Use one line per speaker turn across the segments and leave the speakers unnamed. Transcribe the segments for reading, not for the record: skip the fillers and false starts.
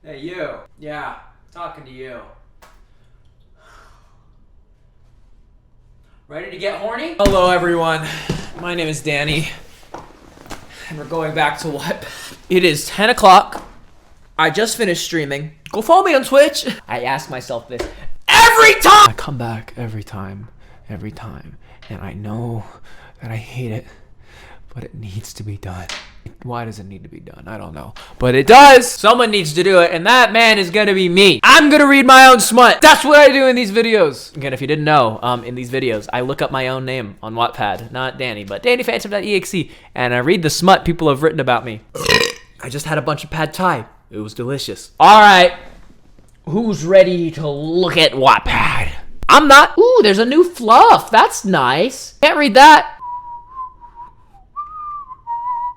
Hey, you. Yeah, talking to you. Ready to get horny? Hello, everyone. My name is Danny, and we're going back to Wattpad. It is 10 o'clock. I just finished streaming. Go follow me on Twitch. I ask myself this every time. I come back every time, and I know that I hate it, but it needs to be done. Why does it need to be done? I don't know. But it does! Someone needs to do it, and that man is gonna be me. I'm gonna read my own smut. That's what I do in these videos. Again, if you didn't know, in these videos, I look up my own name on Wattpad. Not Danny, but Dannyphantom.exe. And I read the smut people have written about me. I just had a bunch of pad thai. It was delicious. Alright. Who's ready to look at Wattpad? I'm not. Ooh, there's a new fluff. That's nice. Can't read that.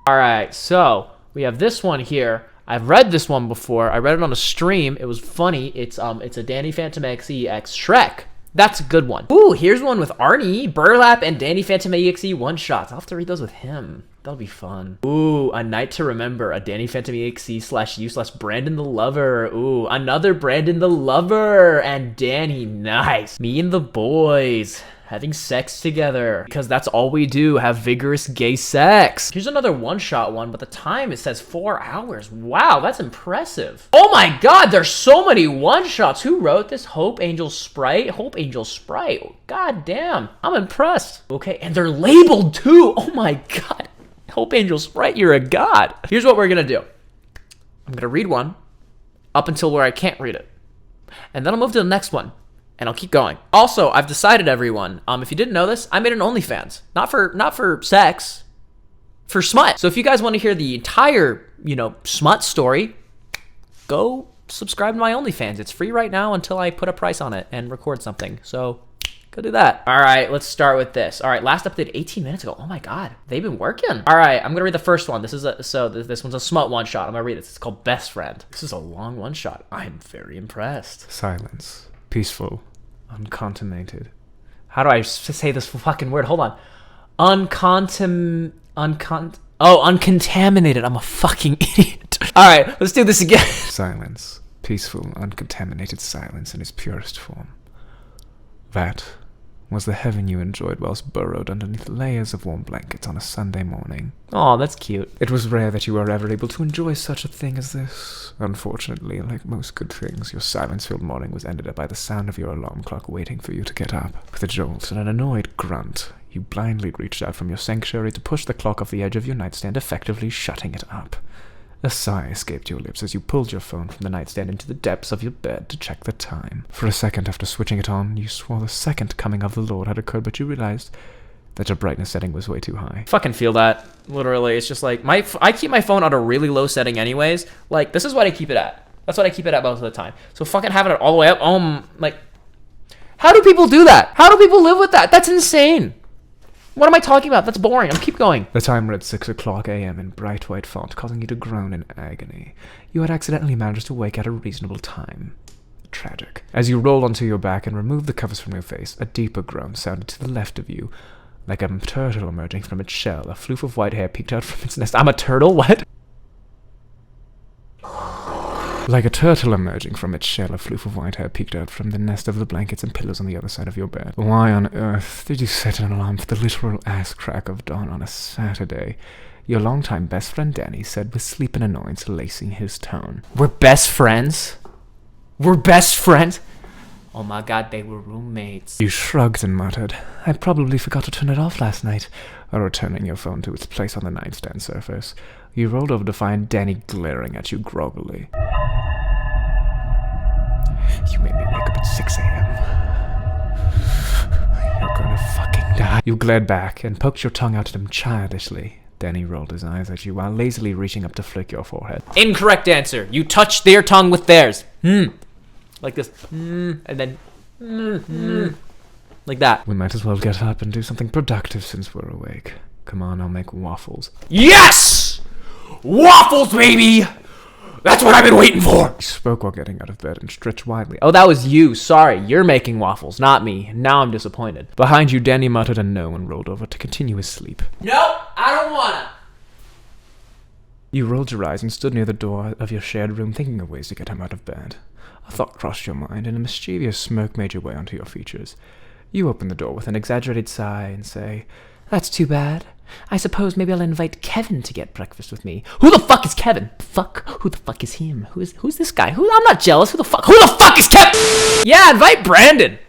Alright, so we have this one here. I've read this one before. I read it on a stream. It was funny. It's a Dannyphantom.exe Shrek. That's a good one. Ooh, here's one with Arnie, Burlap, and Dannyphantom.exe one-shots. I'll have to read those with him. That'll be fun. Ooh, A Night to Remember, a Dannyphantom.exe/you/Brandon the Lover. Ooh, another Brandon the Lover and Danny. Nice. Me and the boys having sex together, because that's all we do, have vigorous gay sex. Here's another one-shot one, but the time, it says 4 hours. Wow, that's impressive. Oh my god, there's so many one-shots. Who wrote this? Hope Angel Sprite? Hope Angel Sprite. God damn, I'm impressed. Okay, and they're labeled too. Oh my god. Hope Angel Sprite, you're a god. Here's what we're gonna do. I'm gonna read one up until where I can't read it. And then I'll move to the next one. And I'll keep going. Also, I've decided, everyone, if you didn't know this, I made an OnlyFans. Not for sex, for smut. So if you guys want to hear the entire, smut story, go subscribe to my OnlyFans. It's free right now until I put a price on it and record something. So go do that. All right, let's start with this. All right, last update 18 minutes ago. Oh my god, they've been working. All right, I'm gonna read the first one. This one's a smut one shot. I'm gonna read this. It's called Best Friend. This is a long one shot. I'm very impressed.
Silence. Peaceful. Uncontaminated.
How do I say this fucking word? Hold on. Uncontaminated. I'm a fucking idiot. All right, let's do this again.
Silence. Peaceful, uncontaminated silence in its purest form. That was the heaven you enjoyed whilst burrowed underneath layers of warm blankets on a Sunday morning.
Oh, that's cute.
It was rare that you were ever able to enjoy such a thing as this. Unfortunately, like most good things, your silence-filled morning was ended up by the sound of your alarm clock waiting for you to get up. With a jolt and an annoyed grunt, you blindly reached out from your sanctuary to push the clock off the edge of your nightstand, effectively shutting it up. A sigh escaped your lips as you pulled your phone from the nightstand into the depths of your bed to check the time. For a second after switching it on, you swore the second coming of the Lord had occurred, but you realized that your brightness setting was way too high.
Fucking feel that. Literally, it's just like, I keep my phone at a really low setting anyways. Like, this is what I keep it at. That's what I keep it at most of the time. So fucking having it all the way up, like, how do people do that? How do people live with that? That's insane. What am I talking about? That's boring. Keep going.
The time read 6 o'clock a.m. in bright white font, causing you to groan in agony. You had accidentally managed to wake at a reasonable time. Tragic. As you rolled onto your back and removed the covers from your face, a deeper groan sounded to the left of you. Like a turtle emerging from its shell, a floof of white hair peeked out from its nest. I'm a turtle? What? Like a turtle emerging from its shell, a floof of white hair peeked out from the nest of the blankets and pillows on the other side of your bed. Why on earth did you set an alarm for the literal ass crack of dawn on a Saturday? Your longtime best friend Danny said with sleep and annoyance lacing his tone.
We're best friends? We're best friends? Oh my god, they were roommates.
You shrugged and muttered, I probably forgot to turn it off last night. Returning your phone to its place on the nightstand surface, you rolled over to find Danny glaring at you groggily. You made me wake up at 6 a.m. You're gonna fucking die. You glared back and poked your tongue out at him childishly. Danny rolled his eyes at you while lazily reaching up to flick your forehead.
Incorrect answer. You touched their tongue with theirs. Like this. And then. Like that.
We might as well get up and do something productive since we're awake. Come on, I'll make waffles.
Yes! Waffles, baby! That's what I've been waiting for!
He spoke while getting out of bed and stretched widely.
Oh, that was you. Sorry, you're making waffles, not me. Now I'm disappointed.
Behind you, Danny muttered a no and rolled over to continue his sleep.
Nope, I don't wanna.
You rolled your eyes and stood near the door of your shared room thinking of ways to get him out of bed. A thought crossed your mind, and a mischievous smirk made your way onto your features. You open the door with an exaggerated sigh and say, "That's too bad. I suppose maybe I'll invite Kevin to get breakfast with me." Who the fuck is Kevin? Fuck? Who the fuck is him? Who's this guy? I'm not jealous. Who the fuck is Kevin?
Yeah, invite Brandon.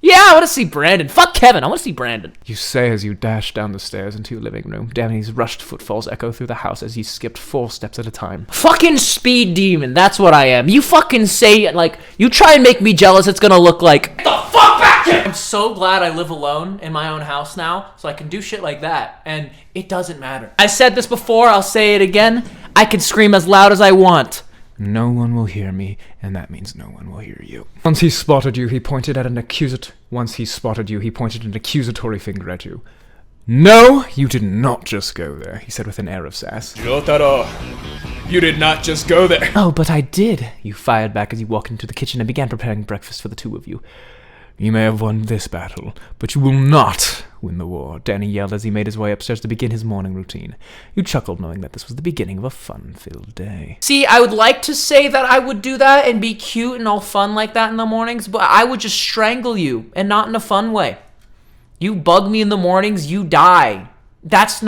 Yeah, I want to see Brandon. Fuck Kevin. I want to see Brandon.
You say as you dash down the stairs into your living room. Danny's rushed footfalls echo through the house as he skipped 4 steps at a time.
Fucking speed demon. That's what I am. You fucking say, like, you try and make me jealous, it's gonna look like, "Get the fuck back here!" I'm so glad I live alone in my own house now, so I can do shit like that, and it doesn't matter. I said this before, I'll say it again. I can scream as loud as I want.
No one will hear me, and that means no one will hear you. Once he spotted you, he pointed an accusatory finger at you. No, you did not just go there, he said with an air of sass. Jotaro, you did not just go there. Oh, but I did, you fired back as you walked into the kitchen and began preparing breakfast for the two of you. You may have won this battle, but you will not win the war, Danny yelled as he made his way upstairs to begin his morning routine. You chuckled knowing that this was the beginning of a fun-filled day.
See, I would like to say that I would do that and be cute and all fun like that in the mornings, but I would just strangle you, and not in a fun way. You bug me in the mornings, you die. That's just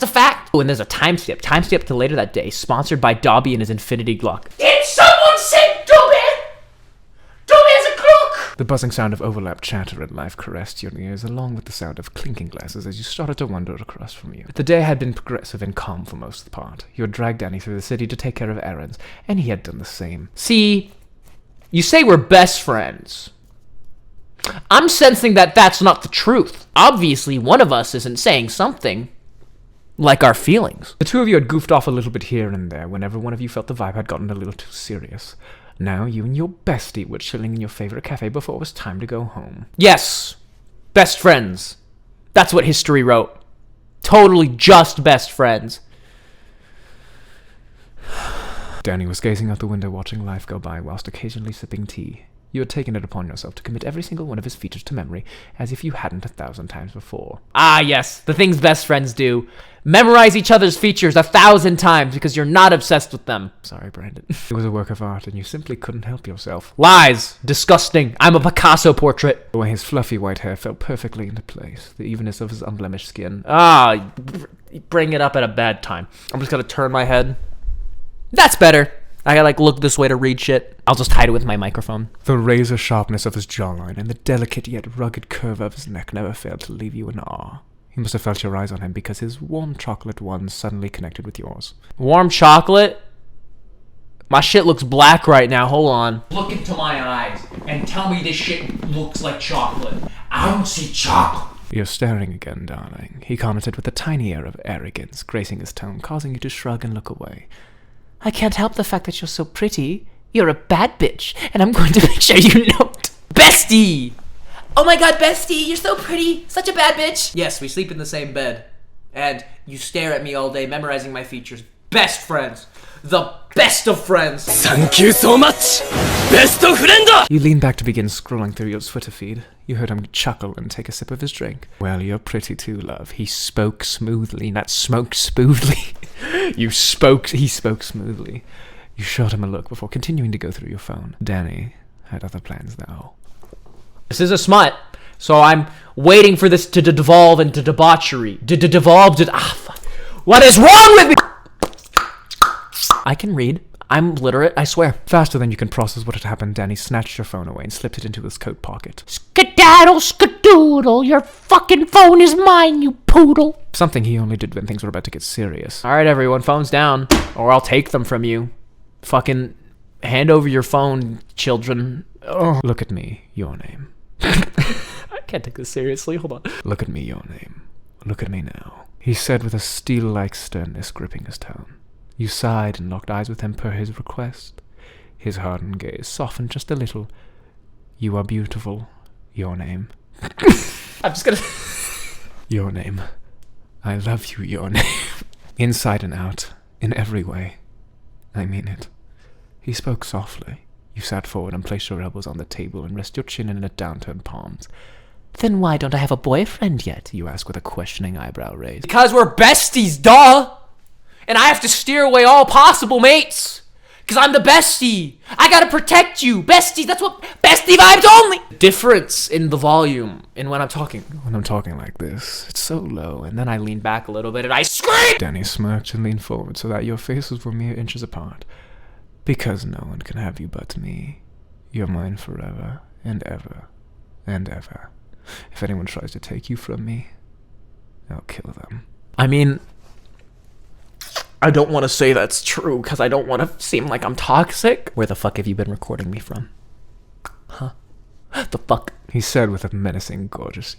a fact. Oh, and there's a time skip to later that day, sponsored by Dobby and his Infinity Glock. Did someone say Dobby? Dobby has a Glock!
The buzzing sound of overlapped chatter and life caressed your ears, along with the sound of clinking glasses as you started to wander across from you. The day had been progressive and calm for most of the part. You had dragged Danny through the city to take care of errands, and he had done the same.
See, you say we're best friends. I'm sensing that that's not the truth. Obviously, one of us isn't saying something like our feelings.
The two of you had goofed off a little bit here and there whenever one of you felt the vibe had gotten a little too serious. Now you and your bestie were chilling in your favorite cafe before it was time to go home.
Yes, best friends. That's what history wrote. Totally just best friends.
Danny was gazing out the window watching life go by whilst occasionally sipping tea. You had taken it upon yourself to commit every single one of his features to memory, as if you hadn't 1,000 times before.
Ah, yes, the things best friends do. Memorize each other's features 1,000 times because you're not obsessed with them.
Sorry, Brandon. It was a work of art, and you simply couldn't help yourself.
Lies. Disgusting. I'm a Picasso portrait.
The way his fluffy white hair fell perfectly into place, the evenness of his unblemished skin.
Ah, bring it up at a bad time. I'm just gonna turn my head. That's better. I gotta, look this way to read shit. I'll just hide it with my microphone.
The razor sharpness of his jawline and the delicate yet rugged curve of his neck never failed to leave you in awe. You must have felt your eyes on him because his warm chocolate ones suddenly connected with yours.
Warm chocolate? My shit looks black right now. Hold on. Look into my eyes and tell me this shit looks like chocolate. I don't see chocolate.
You're staring again, darling, he commented with a tiny air of arrogance, gracing his tone, causing you to shrug and look away. I can't help the fact that you're so pretty. You're a bad bitch, and I'm going to make sure you know it. Bestie! Oh my god, bestie, you're so pretty. Such a bad bitch. Yes, we sleep in the same bed. And you stare at me all day, memorizing my features. Best friends. The best of friends.
Thank you so much! Best of friend!
You leaned back to begin scrolling through your Twitter feed. You heard him chuckle and take a sip of his drink. Well, you're pretty too, love. He spoke smoothly, not smoked smoothly. He spoke smoothly. You shot him a look before continuing to go through your phone. Danny had other plans now.
This is a smut, so I'm waiting for this to devolve into debauchery. Fuck. What is wrong with me? I can read. I'm literate, I swear.
Faster than you can process what had happened, Danny snatched your phone away and slipped it into his coat pocket.
Skedaddle, skadoodle, your fucking phone is mine, you poodle.
Something he only did when things were about to get serious.
Alright, everyone, phones down, or I'll take them from you. Fucking hand over your phone, children.
Oh. Look at me, your name.
I can't take this seriously, hold on.
Look at me, your name. Look at me now, he said with a steel-like sternness gripping his tone. You sighed and locked eyes with him per his request. His hardened gaze softened just a little. You are beautiful. Your name.
I'm just gonna...
Your name. I love you, your name. Inside and out. In every way. I mean it. He spoke softly. You sat forward and placed your elbows on the table and rested your chin in a downturned palms.
Then why don't I have a boyfriend yet? You ask with a questioning eyebrow raised.
Because we're besties, duh! And I have to steer away all possible mates! Because I'm the bestie! I gotta protect you! Besties, that's what bestie vibes only!
Difference in the volume in when I'm talking.
When I'm talking like this, it's so low,
And then I lean back a little bit and I scream!
Danny smirked and leaned forward so that your faces were mere inches apart. Because no one can have you but me. You're mine forever and ever and ever. If anyone tries to take you from me, I'll kill them.
I mean, I don't want to say that's true because I don't want to seem like I'm toxic. Where the fuck have you been recording me from? Huh? The fuck?
He said with a menacingly gorgeous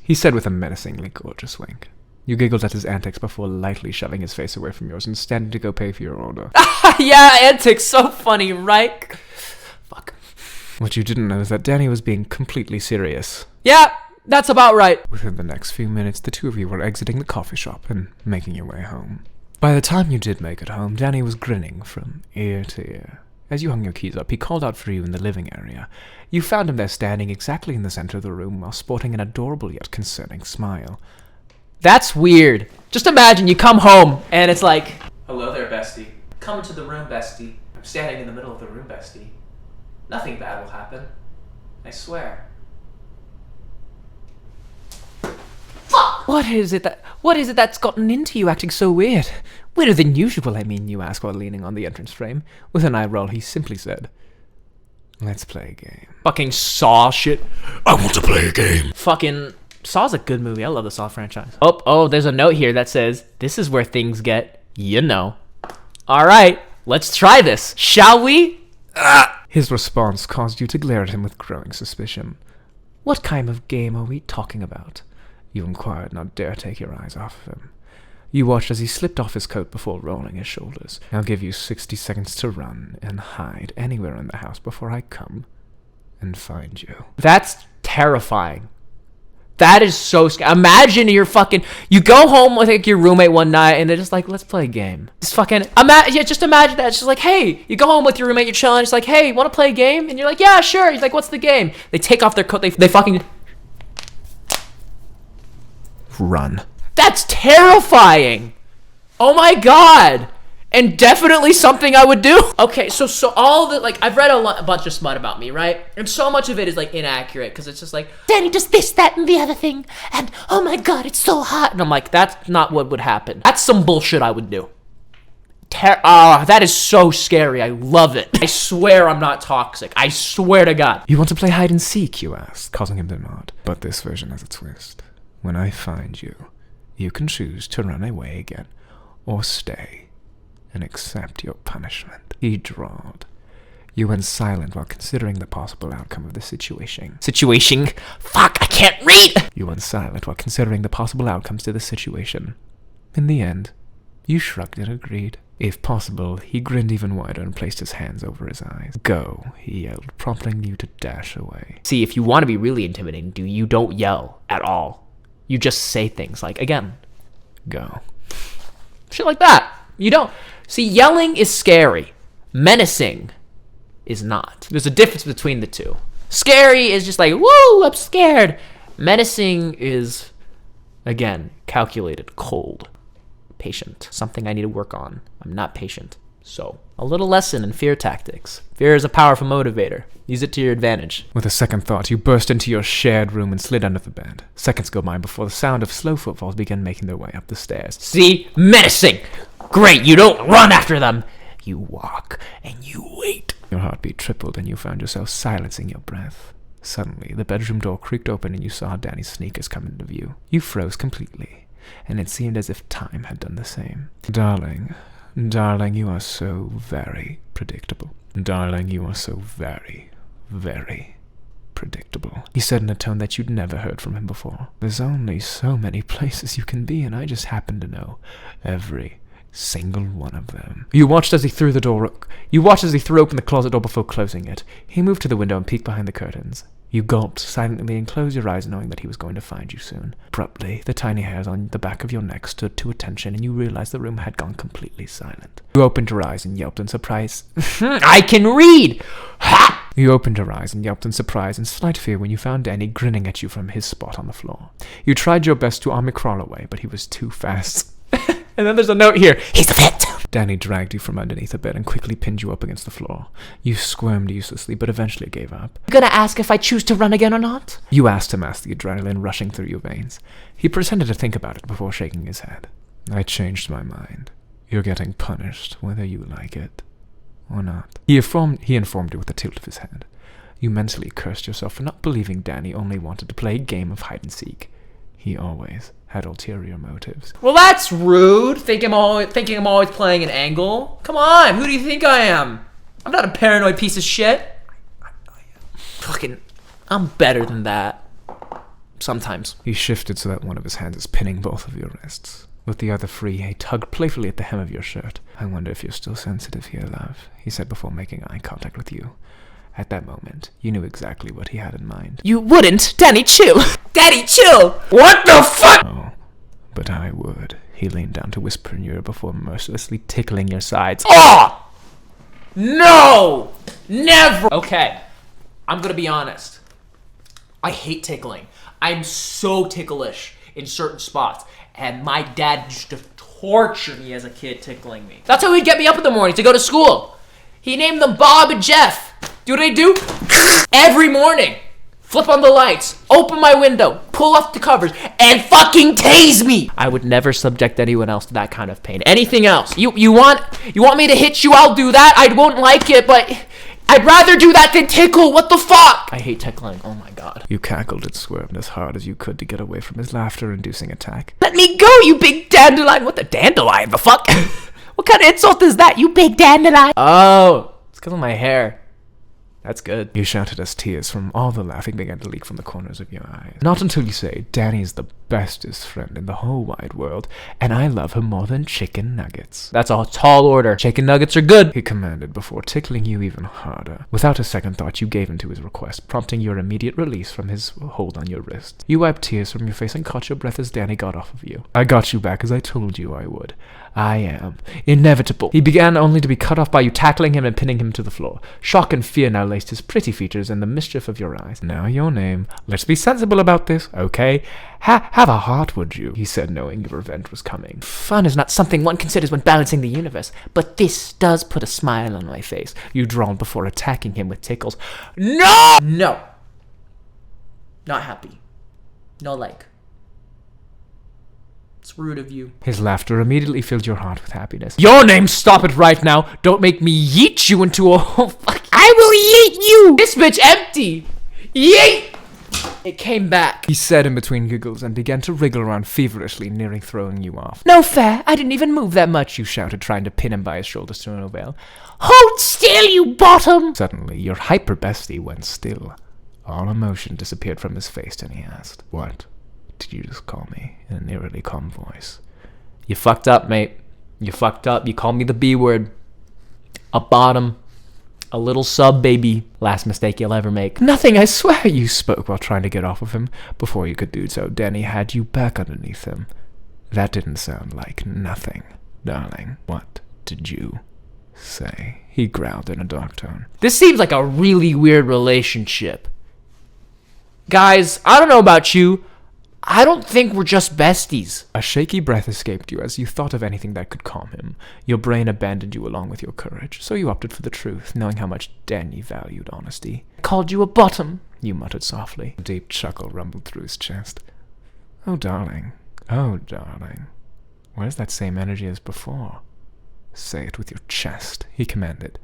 wink. You giggled at his antics before lightly shoving his face away from yours and standing to go pay for your order.
Yeah, antics, so funny, right? Fuck.
What you didn't know is that Danny was being completely serious.
Yeah, that's about right.
Within the next few minutes, the two of you were exiting the coffee shop and making your way home. By the time you did make it home, Danny was grinning from ear to ear. As you hung your keys up, he called out for you in the living area. You found him there standing exactly in the center of the room while sporting an adorable yet concerning smile.
That's weird. Just imagine you come home and it's like, hello there, bestie. Come into the room, bestie. I'm standing in the middle of the room, bestie. Nothing bad will happen. I swear. Fuck! What is it that's gotten into you acting so weird? Weirder than usual, I mean, you ask while leaning on the entrance frame. With an eye roll, he simply said,
Let's play a game.
Fucking Saw shit.
I want to play a game.
Fucking Saw's a good movie. I love the Saw franchise. Oh, there's a note here that says, this is where things get, you know. All right, let's try this, shall we?
His response caused you to glare at him with growing suspicion.
What kind of game are we talking about?
You inquired, not dare take your eyes off of him. You watched as he slipped off his coat before rolling his shoulders. I'll give you 60 seconds to run and hide anywhere in the house before I come and find you.
That's terrifying. That is so scary. Imagine you go home with like your roommate one night and they're just like, let's play a game. Just fucking, just imagine that. It's just like, hey, you go home with your roommate, you're chilling, it's like, hey, want to play a game? And you're like, yeah, sure. He's like, what's the game? They take off their coat, they fucking
Run.
That's terrifying. Oh my God. And definitely something I would do. Okay, so all the, like, I've read a bunch of smut about me, right? And so much of it is, like, inaccurate, because it's just like, Danny does this, that, and the other thing, and oh my God, it's so hot. And I'm like, that's not what would happen. That's some bullshit I would do. That is so scary. I love it. I swear I'm not toxic. I swear to God.
You want to play hide and seek, you asked, causing him to nod. But this version has a twist. When I find you, you can choose to run away again, or stay and accept your punishment. He drawled. You went silent while considering the possible outcome of the situation.
Fuck, I can't read!
You went silent while considering the possible outcomes to the situation. In the end, you shrugged and agreed. If possible, he grinned even wider and placed his hands over his eyes. Go, he yelled, prompting you to dash away.
See, if you want to be really intimidating, you don't yell at all. You just say things like, again,
go.
Shit like that. You don't. See, yelling is scary. Menacing is not. There's a difference between the two. Scary is just like, woo, I'm scared. Menacing is, again, calculated, cold, patient. Something I need to work on. I'm not patient. So, a little lesson in fear tactics. Fear is a powerful motivator. Use it to your advantage.
With a second thought, you burst into your shared room and slid under the bed. Seconds go by before the sound of slow footfalls began making their way up the stairs.
See? Menacing! Great, you don't run after them. You walk and you wait.
Your heartbeat tripled and you found yourself silencing your breath. Suddenly, the bedroom door creaked open and you saw Danny's sneakers come into view. You froze completely, and it seemed as if time had done the same. Darling, you are so very predictable. Darling, you are so very, very predictable. He said in a tone that you'd never heard from him before. There's only so many places you can be, and I just happen to know every single one of them. You watched as he threw open the closet door before closing it. He moved to the window and peeked behind the curtains. You gulped silently and closed your eyes, knowing that he was going to find you soon. Abruptly, the tiny hairs on the back of your neck stood to attention, and you realized the room had gone completely silent. You opened your eyes and yelped in surprise.
I can read! Ha!
You opened your eyes and yelped in surprise and slight fear when you found Danny grinning at you from his spot on the floor. You tried your best to army crawl away, but he was too fast. And then there's a note here. He's a vet! Danny dragged you from underneath the bed and quickly pinned you up against the floor. You squirmed uselessly, but eventually gave up.
You gonna ask if I choose to run again or not?
You asked him as the adrenaline rushing through your veins. He pretended to think about it before shaking his head. I changed my mind. You're getting punished, whether you like it or not. He informed you with a tilt of his head. You mentally cursed yourself for not believing Danny only wanted to play a game of hide-and-seek. He always had ulterior motives.
Well, that's rude. Thinking I'm always playing an angle. Come on, who do you think I am? I'm not a paranoid piece of shit. I'm better than that. Sometimes.
He shifted so that one of his hands is pinning both of your wrists. With the other free, he tugged playfully at the hem of your shirt. I wonder if you're still sensitive here, love, he said before making eye contact with you. At that moment, you knew exactly what he had in mind.
You wouldn't. Danny, chill. Daddy, chill. What the fuck?
Oh, but I would. He leaned down to whisper in your ear before mercilessly tickling your sides.
Oh! No! Never! Okay, I'm gonna be honest. I hate tickling. I'm so ticklish in certain spots. And my dad used to torture me as a kid tickling me. That's how he'd get me up in the morning to go to school. He named them Bob and Jeff. Do what I do? Every morning. Flip on the lights, open my window, pull off the covers, and fucking tase me. I would never subject anyone else to that kind of pain. Anything else? You want me to hit you? I'll do that. I won't like it, but I'd rather do that than tickle. What the fuck? I hate tickling. Oh my god.
You cackled and swerved as hard as you could to get away from his laughter-inducing attack.
Let me go, you big dandelion. What the dandelion? The fuck? What kind of insult is that, you big dandelion?
Oh, it's because of my hair. That's good.
You shouted as tears from all the laughing began to leak from the corners of your eyes. Not until you say, Danny's the bestest friend in the whole wide world, and I love her more than chicken nuggets.
That's a tall order. Chicken nuggets are good,
he commanded before tickling you even harder. Without a second thought, you gave in to his request, prompting your immediate release from his hold on your wrist. You wiped tears from your face and caught your breath as Danny got off of you. I got you back as I told you I would. I am inevitable. He began only to be cut off by you tackling him and pinning him to the floor. Shock and fear now laced his pretty features and the mischief of your eyes. Now your name. Let's be sensible about this, okay? Have a heart, would you? He said, knowing your revenge was coming.
Fun is not something one considers when balancing the universe, but this does put a smile on my face.
You droned before attacking him with tickles.
No! No. Not happy. No like. It's rude of you.
His laughter immediately filled your heart with happiness.
Your name, stop it right now. Don't make me yeet you into a whole fucking...
I will yeet you!
This bitch empty. Yeet! It came back.
He said in between giggles and began to wriggle around feverishly, nearing throwing you off.
No fair. I didn't even move that much,
You shouted, trying to pin him by his shoulders to no avail.
Hold still, you bottom!
Suddenly, your hyper bestie went still. All emotion disappeared from his face, and he asked, What did you just call me? In an eerily calm voice.
You fucked up, mate. You fucked up. You called me the B word. A bottom. A little sub, baby. Last mistake you'll ever make.
Nothing, I swear, you spoke while trying to get off of him. Before you could do so, Danny had you back underneath him. That didn't sound like nothing, darling. What did you say? He growled in a dark tone.
This seems like a really weird relationship. Guys, I don't know about you. I don't think we're just besties.
A shaky breath escaped you as you thought of anything that could calm him. Your brain abandoned you along with your courage, so you opted for the truth, knowing how much Danny valued honesty.
I called you a bottom,
you muttered softly. A deep chuckle rumbled through his chest. Oh, darling. Oh, darling. Where's that same energy as before? Say it with your chest, he commanded.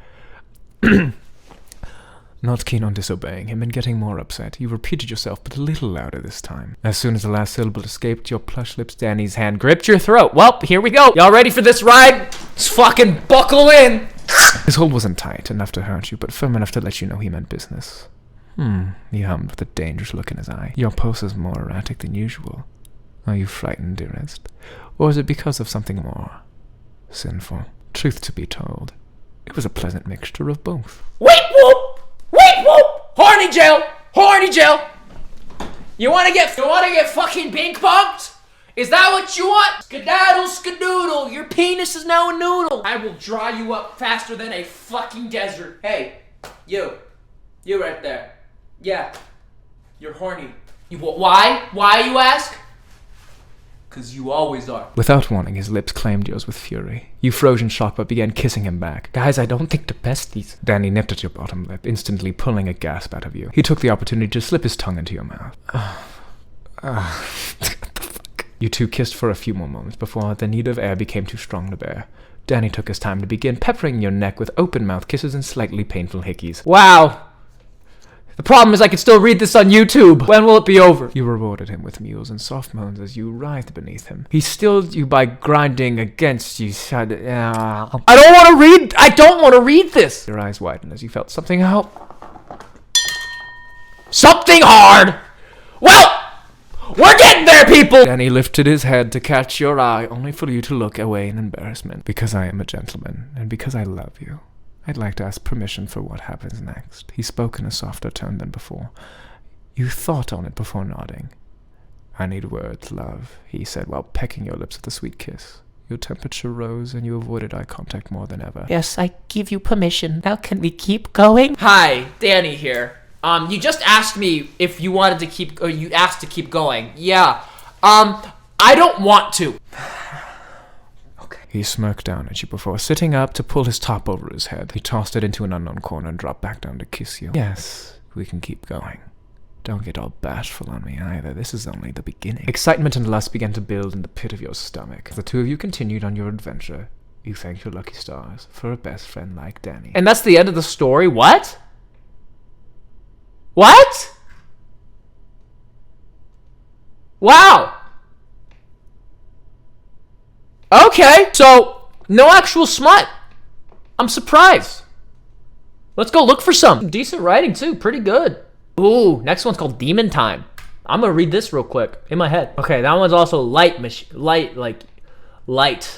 Not keen on disobeying him and getting more upset, you repeated yourself, but a little louder this time. As soon as the last syllable escaped your plush lips, Danny's hand
gripped your throat. Well, here we go. Y'all ready for this ride? Let's fucking buckle in.
His hold wasn't tight enough to hurt you, but firm enough to let you know he meant business. He hummed with a dangerous look in his eye. Your pulse is more erratic than usual. Are you frightened, dearest? Or is it because of something more sinful? Truth to be told, it was a pleasant mixture of both.
Wait, whoop! Wait, whoop! Horny jail! Horny jail! You wanna get fucking pink pumped? Is that what you want? Skedaddle, skadoodle, your penis is now a noodle. I will dry you up faster than a fucking desert. Hey, you.
You right there. Yeah. You're horny. Why? Why, you ask? Because you always are.
Without warning, his lips claimed yours with fury. You froze in shock but began kissing him back.
Guys, I don't think the besties.
Danny nipped at your bottom lip, instantly pulling a gasp out of you. He took the opportunity to slip his tongue into your mouth. What the fuck? You two kissed for a few more moments before the need of air became too strong to bear. Danny took his time to begin peppering your neck with open-mouth kisses and slightly painful hickeys.
Wow. The problem is I can still read this on YouTube. When will it be over?
You rewarded him with mews and soft moans as you writhed beneath him. He stilled you by grinding against you.
I don't want to read this.
Your eyes widened as you felt something out.
Something hard. Well, we're getting there, people.
Danny lifted his head to catch your eye, only for you to look away in embarrassment. Because I am a gentleman, and because I love you, I'd like to ask permission for what happens next. He spoke in a softer tone than before. You thought on it before nodding. I need words, love, he said while pecking your lips with a sweet kiss. Your temperature rose and you avoided eye contact more than ever.
Yes, I give you permission. Now can we keep going? Hi, Danny here. You just asked me if you wanted to keep, or you asked to keep going. Yeah. I don't want to.
He smirked down at you before sitting up to pull his top over his head. He tossed it into an unknown corner and dropped back down to kiss you. Yes, we can keep going. Don't get all bashful on me either. This is only the beginning. Excitement and lust began to build in the pit of your stomach. As the two of you continued on your adventure, you thanked your lucky stars for a best friend like Danny.
And that's the end of the story? What? What? Wow. Okay, so no actual smut. I'm surprised. Let's go look for some. Decent writing too, pretty good. Ooh, next one's called Demon Time. I'm gonna read this real quick in my head. Okay, that one's also light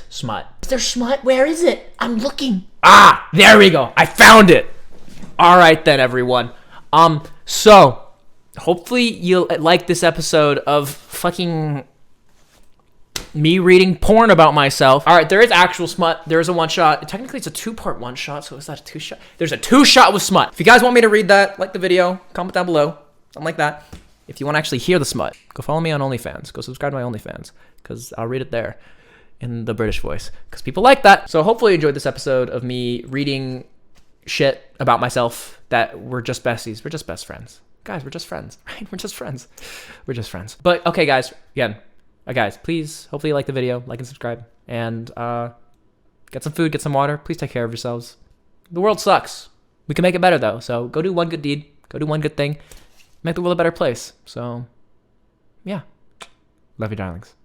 smut.
Is there smut? Where is it? I'm looking.
Ah, there we go. I found it. All right then, everyone. So hopefully you'll like this episode of fucking me reading porn about myself. All right, there is actual smut. There is a one-shot. Technically, it's a two-part one-shot, so is that a two-shot? There's a two-shot with smut. If you guys want me to read that, like the video, comment down below. Something like that. If you want to actually hear the smut, go follow me on OnlyFans. Go subscribe to my OnlyFans, because I'll read it there in the British voice, because people like that. So hopefully you enjoyed this episode of me reading shit about myself that we're just besties. We're just best friends. Guys, we're just friends, right? We're just friends. We're just friends. But, okay, guys, again, guys, please, hopefully you like the video, like and subscribe, and get some food, get some water. Please take care of yourselves. The world sucks. We can make it better, though, so go do one good deed, go do one good thing, make the world a better place. So, yeah.
Love you, darlings.